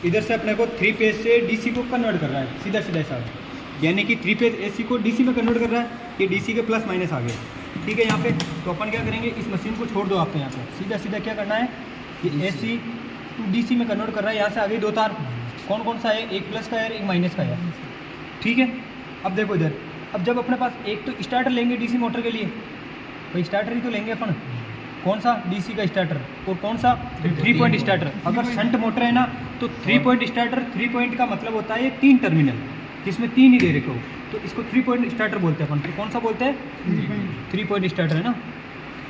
इधर से अपने को 3 फेज से डीसी को कन्वर्ट कर रहा है, सीधा सीधा हिसाब, यानी कि 3 फेज एसी को डीसी में कन्वर्ट कर रहा है। ये डीसी के प्लस माइनस आ गए, ठीक है। यहाँ पे तो अपन क्या करेंगे, इस मशीन को छोड़ दो आपको, यहाँ पे सीधा सीधा क्या करना है, ये एसी टू डीसी में कन्वर्ट कर रहा है। यहाँ से आ गई 2 तार, कौन कौन सा है, एक प्लस का है एक माइनस का है, ठीक है। अब देखो इधर, अब जब अपने पास एक तो स्टार्टर लेंगे डीसी मोटर के लिए, भाई स्टार्टर ही तो लेंगे अपन, कौन सा, डीसी का स्टार्टर, और कौन सा 3 पॉइंट स्टार्टर। अगर शंट मोटर है ना तो 3 पॉइंट स्टार्टर, 3 पॉइंट का मतलब होता है ये 3 टर्मिनल, जिसमें 3 ही दे रखे हो, तो इसको 3 पॉइंट स्टार्टर बोलते हैं अपन। तो कौन सा बोलते हैं, 3 पॉइंट स्टार्टर है ना,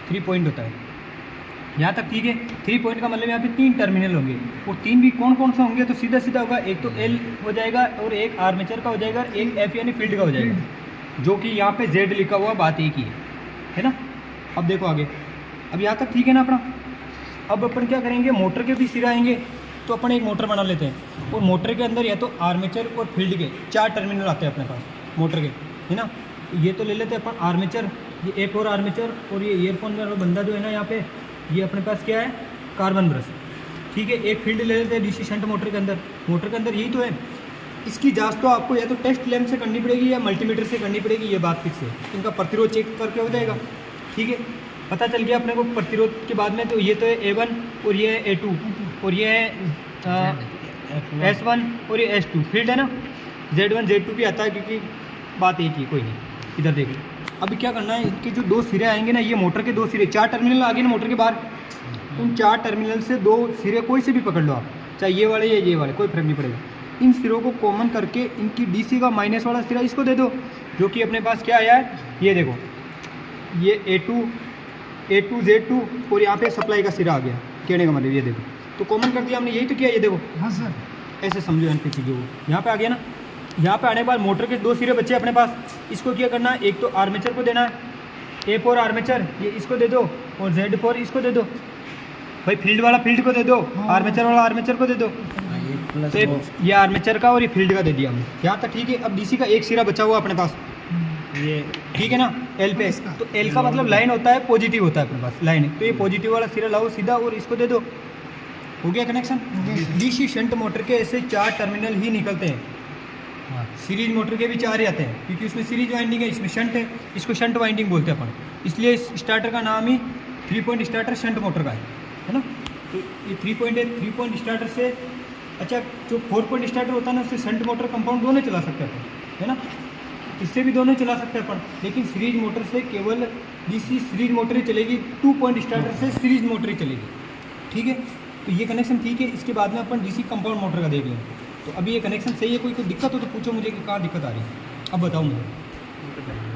3 पॉइंट होता है। यहाँ तक ठीक है। 3 पॉइंट का मतलब यहाँ पे 3 टर्मिनल होंगे, और 3 भी कौन कौन से होंगे, तो सीधा सीधा होगा, एक तो एल हो जाएगा, और एक आर्मेचर का हो जाएगा, और एक एफ यानी फील्ड का हो जाएगा, जो कि यहाँ पे जेड लिखा हुआ, बात एक ही है ना। अब देखो आगे, अब यहाँ तक ठीक है ना अपना। अब अपन क्या करेंगे, मोटर के भी सिरे आएंगे, तो अपन एक मोटर बना लेते हैं, और मोटर के अंदर या तो आर्मेचर और फील्ड के 4 टर्मिनल आते हैं अपने पास मोटर के, है ना। ये तो ले लेते हैं अपन आर्मेचर, ये एक और आर्मेचर, और ये ईयरफोन में बंदा जो है ना यहाँ पे, ये अपने पास क्या है, कार्बन ब्रश, ठीक है। एक फील्ड ले लेते हैं डीसी शंट मोटर के अंदर, मोटर के अंदर यही तो है। इसकी जांच तो आपको या तो टेस्ट लैम्प से करनी पड़ेगी या मल्टीमीटर से करनी पड़ेगी, ये बात फिक्स है। इनका प्रतिरोध चेक करके हो जाएगा, ठीक है। पता चल गया अपने को प्रतिरोध के बाद में, तो ये तो है A1 और ये है A2 और ये है S1 और ये S2, फील्ड है ना। Z1 Z2 भी आता है, क्योंकि बात एक ही, कोई नहीं। इधर देख लो, अभी क्या करना है, इनके जो 2 सिरे आएंगे ना, ये मोटर के 2 सिरे, 4 टर्मिनल आ गए ना मोटर के बाहर, उन 4 टर्मिनल से 2 सिरे कोई से भी पकड़ लो आप, चाहे ये वाले या ये वाले, कोई फर्क नहीं पड़ेगा। इन सिरों को कॉमन करके इनकी डीसी का माइनस वाला सिरा इसको दे दो, जो कि अपने पास क्या आया है, ये देखो, ये A2 Z2, और यहाँ पे सप्लाई का सिरा आ गया, कहने का मतलब ये देखो, तो कॉमन कर दिया हमने, यही तो किया, ये देखो। हाँ सर, ऐसे समझो यहाँ पे चीज़ें, वो यहाँ पे आ गया ना। यहाँ पे आने के बाद मोटर के 2 सिरे बच्चे अपने पास, इसको क्या करना है, एक तो आर्मेचर को देना है, A4 आर्मेचर, ये इसको दे दो, और Z4 इसको दे दो। भाई फील्ड वाला फील्ड को दे दो, आर्मेचर वाला आर्मेचर को दे दो। तो ये आर्मेचर का और ये फील्ड का दे दिया हमने, यहाँ तक ठीक है। अब डीसी का एक सिरा बचा हुआ अपने पास, ये ठीक है ना, एल पे। तो एल का मतलब लाइन होता है, पॉजिटिव होता है अपने पास लाइन, तो ये पॉजिटिव वाला सिरा लाओ सीधा, और इसको दे दो, हो गया कनेक्शन। डीसी शंट मोटर के ऐसे 4 टर्मिनल ही निकलते हैं, सीरीज मोटर के भी 4 ही आते हैं, क्योंकि उसमें सीरीज वाइंडिंग है, इसमें शंट है, इसको शंट वाइंडिंग बोलते हैं अपन, इसलिए इस स्टार्टर का नाम ही 3 पॉइंट स्टार्टर शंट मोटर का है ना। तो ये 3 पॉइंट है, 3 पॉइंट स्टार्टर से, अच्छा जो 4 पॉइंट स्टार्टर होता है ना, उससे शंट मोटर कंपाउंड दोनों चला सकते हैं अपन, है ना, इससे भी दोनों चला सकते हैं अपन। लेकिन सीरीज मोटर से केवल डीसी सीरीज मोटर ही चलेगी, 2 पॉइंट स्टार्टर से सीरीज मोटर ही चलेगी, ठीक है। तो ये कनेक्शन ठीक है। इसके बाद में अपन डीसी कंपाउंड मोटर का देख लेंगे। तो अभी ये कनेक्शन सही है, कोई दिक्कत हो तो पूछो मुझे कि कहाँ दिक्कत आ रही है, अब बताओ मुझे।